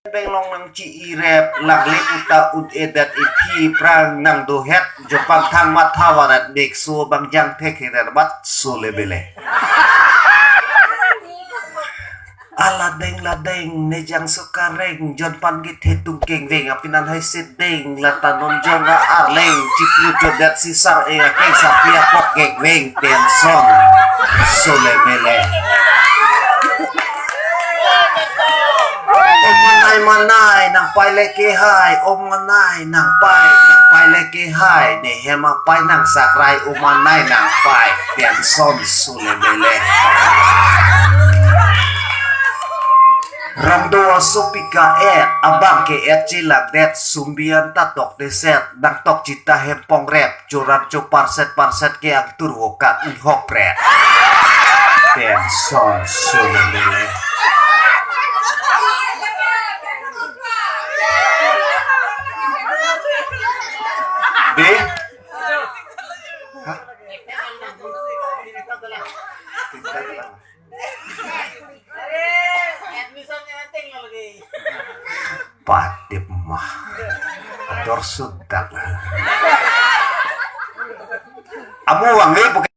Penglong nang ci irep lagli uta ud edat ipi prang nang dohet jepang thang mathawarat beksu bangjang thekhirar bat sulebele aladeng nejang sukareng jon panggit hetung keng weng apinan hai sedeng latanon jonga arleng ciklu jodat sisar ega keng sapia kok keng weng tenson sulebele manay nang pai leke hai manay nang pai leke hai ne hema pai nang sakrai manay nang pai tenson sulebele Ramdo supika abang ke cilak det sumbian tatok deset nang tok cita hempong rep curat cu parset ke aktur wokat ihok rep tenson sulebele Be? Hah? Patip mah ador sudak amu wangi